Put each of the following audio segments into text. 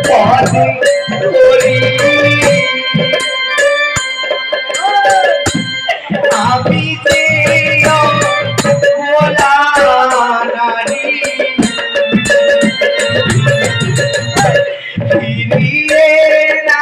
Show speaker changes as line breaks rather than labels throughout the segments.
পদে ধরি আমি যে ভোলা নারী ফিরিয়ে না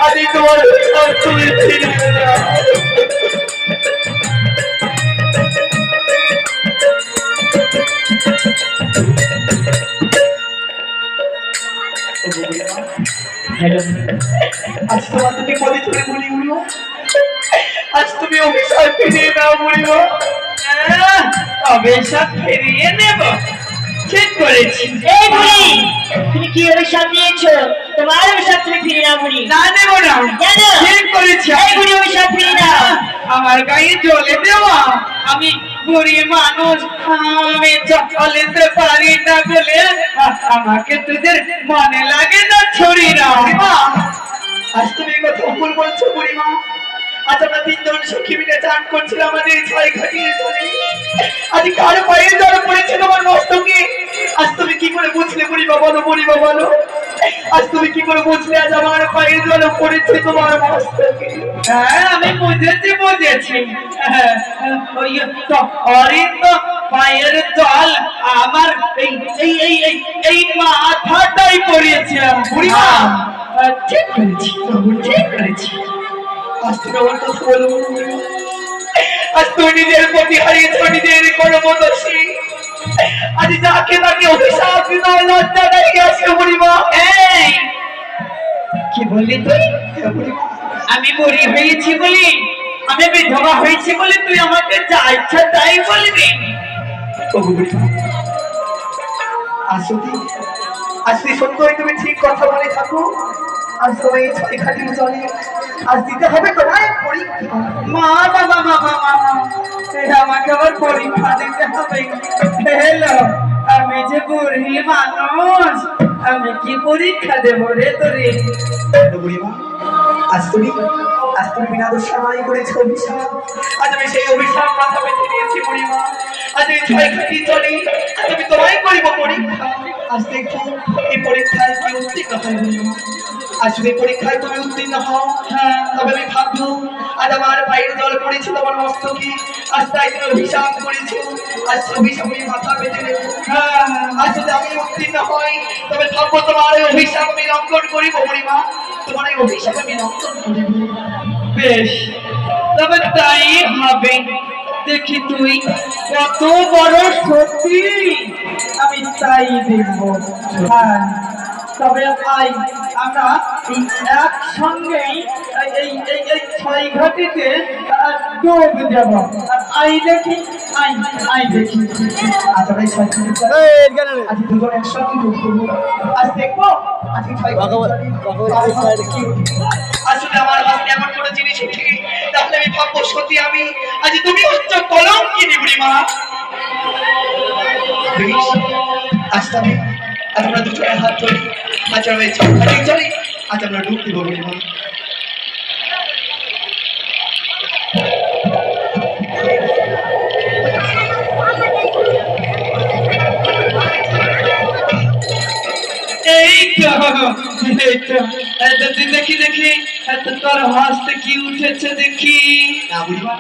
আরে তোমার তুমি ফিরিয়ে না আজ তোমার তুমি পদে ধরে বলি উড়ো আজ তুমি অভিশাপ ফিরিয়ে নাও বলিব
অভিশাপ ফিরিয়ে নেব ঠিক করেছি
এই বুড়ি তুমি কি অভিশাপ দিয়েছো তোমার অভিশাপ তুমি ফিরিয়ে নাও বুড়ি
না নেব না
কেন
ঠিক করেছি
এই বুড়ি অভিশাপ ফিরিয়ে নাও
আমার গায়ে জলে দেওয়া আমি বুড়ি মানুষ আমি চলেতে পারি না বলে আমাকে তোদের মনে লাগে না ছড়িরা
আজ তুমি এই কথা ভুল বলছো বুড়িমা আজ আমরা তিনজন সখী মিলে চান করছিলাম আমাদের ছয় ঘাটিয়ে চলে আজ কার পায়ে জল পড়েছে তোমার মস্তকে আজ তুমি কি করে বুঝলে বুড়িমা বলো বুড়িমা বলো আজ তুমি কি করে বুঝলে আজ আমার পায়ে জল পড়েছে তোমার মস্তকে
হ্যাঁ আমি বুঝেছি ওই তো অরিন্দ পায়ের জল আমার এই এই এই এই এই মাথাটাই পড়েছে বুড়িমা ঠিক করেছি ঠিক করেছি
আজ তুমি আমার কথা বলো আজ তুমি নিজের প্রতি হারিয়েছো নিজের কর্মদর্শী আজ যাকে তাকে অভিশাপ দিতে লজ্জা দাঁড়িয়ে আসে বুড়িমা
এই কি বললি তুই আমি বুড়ি হয়েছি বলি আমি বিধবা হয়েছি বলে তুই আমাকে যা ইচ্ছা তাই বলবি
আসলে সত্যই তুমি ঠিক কথা বলে থাকো আজ তোমায় এই ছয় ঘাটির চলে আজ দিতে হবে তোমায় পরীক্ষা
মা বাবা বাবা মামা আমাকে আবার পরীক্ষা দিতে হবে হ্যালো আমি যে বুড়ি মানুষ আমি কি পরীক্ষা দেবো রে তোরে
বুড়িমা আজ তুমি বিনা দোষামাই করেছো অভিশাপ আজ আমি সেই অভিশাপ মাথা পেতে নিয়েছি বুড়িমা আজ এই ছয় ঘাটি চলে আজ আমি তোমায় করিব পরীক্ষা আজ দেখো এই পরীক্ষায় কি উত্তীর্ণ হয় বুড়িমা আজ যদি পরীক্ষায় তুমি উত্তীর্ণ হও তবে আমি ভাববো আজ আমার পায়ের জল পড়েছিল আমার মস্তকে আজ তাই তুমি অভিশাপ করেছো আজ অভিশাপ আমি মাথা পেতে নেব আজ যদি আমি উত্তীর্ণ হই তবে ভাববো তোমার এই অভিশাপ আমি লঙ্ঘন করিব বুড়িমা তোমার এই অভিশাপ আমি লঙ্ঘন করিব
বেশ তবে তাই হবে দেখি তুই কত বড় সত্যি আমি তাই দেখবো হ্যাঁ তবে আই আমরা একসঙ্গেই এই এই এই ছয় ঘাটিতে ডুব যাব আই দেখি আই দেখি
আজ আমরা এই ছয় ঘাটি আজ দুজন একসঙ্গে ডুব দেবো আজ দেখবো আজ এই ছয় ঘাটি আসলে আমার হাতে এমন কোনো জিনিস উঠে তাহলে আমি ভাববো সত্যি আমি আজ তুমি হচ্ছ কলঙ্কিনী বুড়িমা আজ তবে আজ আমরা দুজনের হাত ধরি আজ আমরা এই ছয় ঘাটি চলি আজ আমরা ডুব দিব বুড়িমা
দেখি দেখি তোর হাসতে কি উঠেছে দেখি
না বুড়িমা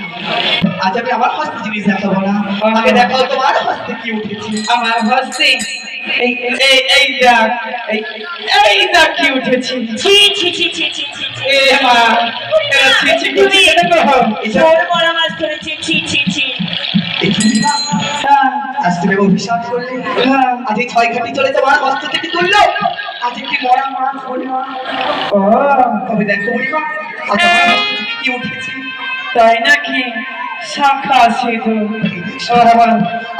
আজ আমি আমার হস্তে জিনিস দেখাবো না আগে দেখাও তোমার হস্তে কি উঠেছে
আমার হাসতে এই এই এই দেখ এই দেখ কি উঠেছে
ছি ছি ছি ছি ছি ছি
এ মা এরা ছি ছি করছে কেন গো?
বড় বড় মাছ ধরেছে ছি ছি ছি
আজ তুমি অভিশাপ করলে আজ এই ছয় ঘাটি চলে তোমার হস্ত থেকে তুললো আজ একটি মরা মাছ বুড়িমা
ও
তবে দেখো বুড়িমা আজ আমার হস্ত থেকে কি উঠেছে
তাই নাকি শাখা সিঁদুর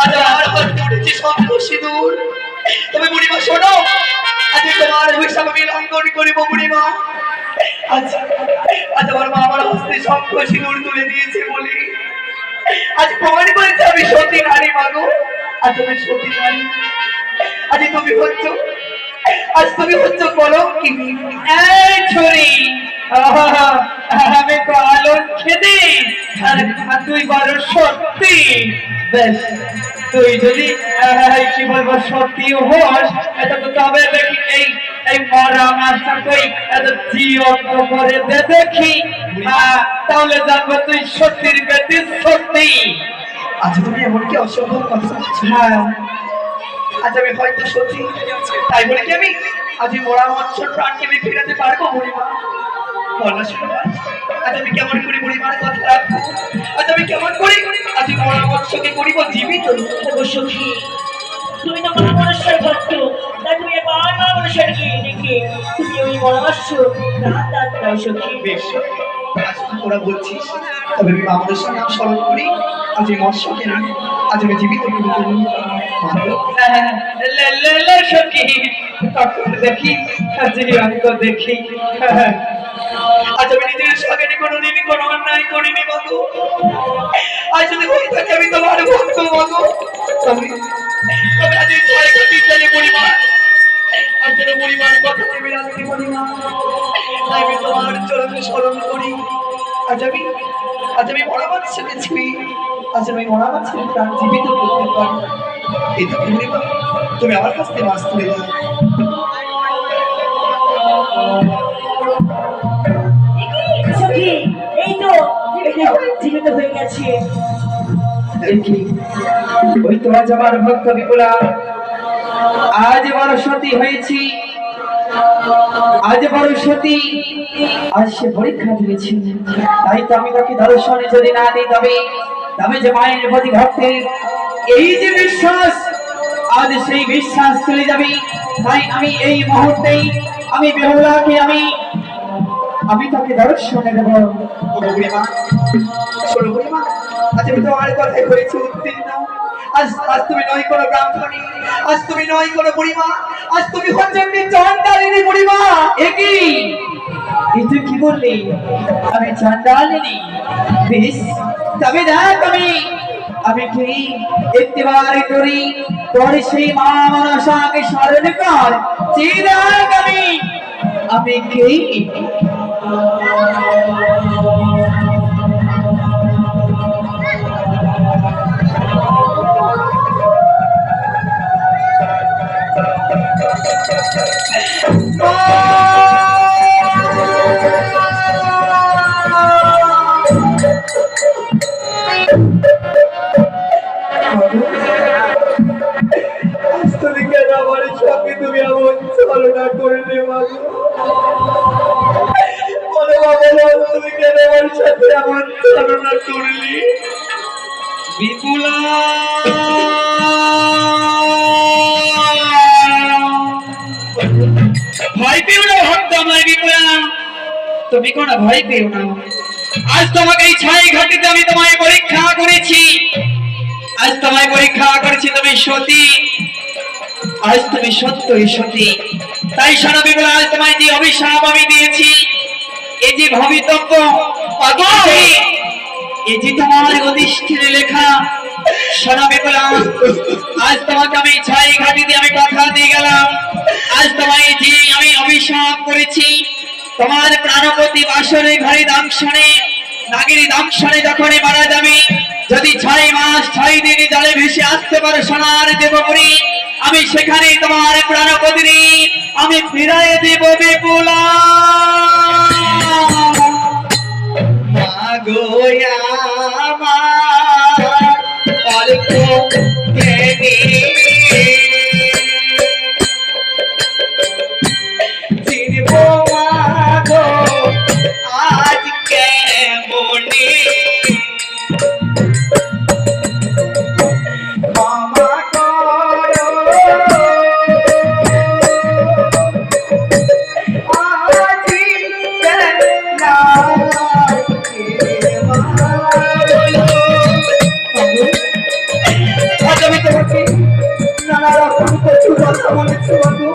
আজ আমার হস্তে উঠেছে শঙ্খ সিঁদুর তবে বুড়িমা শোনো আজ তোমার অভিশাপ আমি লঙ্ঘন করিব বুড়িমা আজ আজ আমার মা আমার হস্তে শঙ্খ সিঁদুর তুলে দিয়েছে বলে আজ প্রমাণ করেছে আমি সতী নারী মাগো আজ আমি সতী নারী আজ তুমি হচ্ছ আজ তুমি হচ্ছে কলঙ্কিনী।
এই ছুরি, আমি তো আলোর খেতে আর তুই বড় সত্যি। বেশ, তুই যদি কি বলবো সত্যি হোস, তবে দেখি এই এই মরা মাছটা তুই জীবন্ত করে দে দেখি, তাহলে জানবো তুই সত্যির বেশি সত্যি।
আচ্ছা তুমি এমন কি অসম্ভব কথা বলছো?
হ্যাঁ,
আজ আমি হয়তো সত্যি, তাই বলে কি আমি আজ এই মরা মৎস্যর প্রাণকে আমি ফেরাতে পারবো বুড়িমা? বলো শোনো, আজ আমি কেমন করে বুড়িমার কথা রাখবো? আজ আমি কেমন করে আজ এই মরা মৎস্যকে করিব জীবিত?
ওগো সখী, তুমি তো মহামনুষ্যের ভক্ত, তাই তুমি এবার মহামনুষ্যকে দেখে তুমি ওই মহামনুষ্য প্রাণ দান দাও সখী।
বেশ, আজ তুই তোরা বলছিস, তবে আমি বামনের নাম স্মরণ করি, আজ এই মৎস্যকে না আজ আমি জীবিত করবো।
সখী, তখন দেখি জীবন্ত দেখি।
আজ আমি নিজের সঙ্গে কোনোদিনই কোনো অন্যায় করিনি বাবু। আজ যদি হয়ে থাকে আমি তোমার ভক্ত বাবু, তবে তবে আজ এই ছয় কোটি চলে পরিবার, আজ যেন পরিবার কথা ভেবে রাখতে পারি না, তাই আমি তোমার চরণে স্মরণ করি। আজ আমি মরা মাছকে ছুঁই, আজ আমি মরা মাছের প্রাণ জীবিত করতে পারি। এই তো পরিবার, তুমি আমার কাছ থেকে মাছ তুলে দাও।
সখী, এই তো জীবিত হয়ে গেছে।
দেখি, ওই তো আজ আমার ভক্ত বিপুলা, আজ বড় সতী হয়েছি, আজ বড় সতী, আজ সে পরীক্ষা দিয়েছি। তাই তো আমি তাকে দর্শনে যদি না দিই, তবে তবে যে মায়ের প্রতি ভক্তের এই যে বিশ্বাস, আজ সেই বিশ্বাস চলে যাবে। তাই আমি এই মুহূর্তেই আমি বেহুলাকে আমি তাকে দর্শনে দেব।
বুড়িমা, শোনো বুড়িমা, আজ আমি তোমার কথায় হয়েছে উত্তীর্ণ। আজ তুমি নয় কোনো ব্রাহ্মণী, আজ তুমি নয় কোনো বুড়িমা, আজ তুমি হচ্ছেন চন্ডালিনী বুড়িমা।
একই, এই তুই কি বললি? আমি চন্ডালিনী? বেশ, তবে দেখ আমি কি একটিবারে করি তোর সেই মা মনসাকে স্মরণ কর, চেয়ে দেখ আমি কি।
আজ তুমি কেন আমার সঙ্গে তুমি এমন ছলনা করলে বাবু? বলো বাবা, তুমি কেন আমার সাথে এমন ছলনা করলি?
বিপুলা, ভয় পেও না ভক্ত আমার বিপুলা, তুমি কোনো ভয় পেও না। আজ তোমাকে এই ছাই ঘাটিতে আমি তোমায় পরীক্ষা করেছি, আজ তোমায় পরীক্ষা করেছি তুমি সতী, আজ তুমি সত্যই সতী। তাই শোনো বিপুলা, আজ তোমায় যে অভিশাপ আমি দিয়েছি, এই যে ভবিতব্য, এই যে তোমার অধিষ্ঠির লেখা, শোনো বিপুলা, আজ তোমাকে আমি ছাই ঘাটিতে আমি কথা দিয়ে গেলাম, আজ তোমায় যে আমি অভিশাপ করেছি, তোমার প্রাণপতি বাসরে ঘরে দাংশনে নাগিনী দাংশনে যখনই মারা যাবে, যদি 6 মাস 6 দিন জলে ভেসে আসতে পারো সোনার দেবপুরী, আমি সেখানে তোমার প্রাণপতি আমি ফিরাই দেব বিপুলা।
মাগো আমার অল্প প্রেমে চিনব মাগো আজ কেমনে, ক্ষমা করো আজি আজ আমি তোমাকে নানা রকম কঠোর কথা বলেছি বাবু,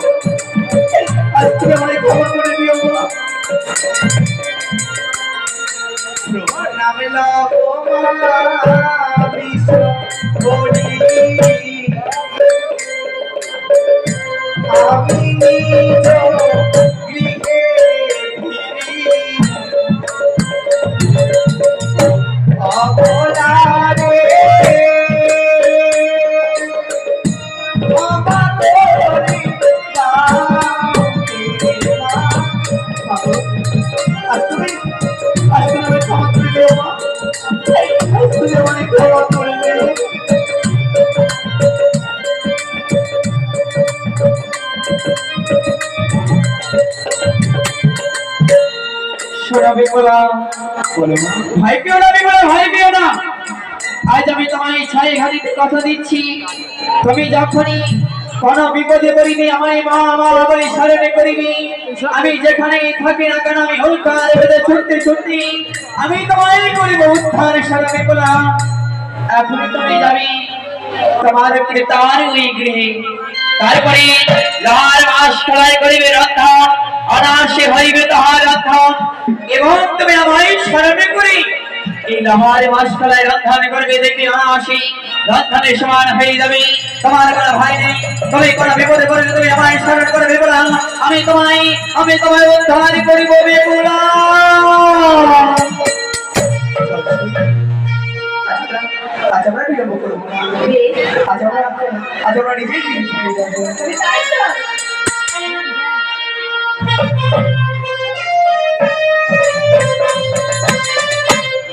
আজ তুমি আমায় ক্ষমা করে দিও মা। প্রণাম আমি নিজ গৃহে অবলারে ক্ষমা করে দাও মা। আজ তুমি আমায় ক্ষমা করে দিও মা। আজ তুমি আমায় ক্ষমা করে দিও।
শোনো বিমলা,
বলো মা।
ভাই পেও না বিমলা, ভাই পেও না। আজ আমি তোমায় ছাই ঘাটিতে কথা দিচ্ছি, তুমি যখনই কোন বিপদে পড়িবে আমায় মা আমার বলে স্মরণে করিবি। আমি যেখানে থাকি না কেন আমি হুঙ্কার বেঁধে ছুটতে ছুটতে আমি তোমায় করিব উদ্ধার। সারা বিমলা, এখন তুমি যাবি তোমার পিতার ওই গৃহে, তারপরে লাল মাস খেলায় করিবে রন্ধন, অনাশে হইবে তাহার রন্ধন, এবং তুমি আমায় স্মরণে করি এই লাহার মাস খেলায় রন্ধন করবে, দেখবি অনাশি রন্ধনের সমান হয়ে যাবে। তোমার কোনো ভাই নেই, তুমি কোনো বিপদে পড়লে তুমি আমায় স্মরণ করবে বলা, আমি তোমায় উদ্ধার করিব বেগুলা।
আজ আমরা বিলম্ব করবো না। আজ আমরা নিজেই ফিরে যাবো।
তুমি তাই তো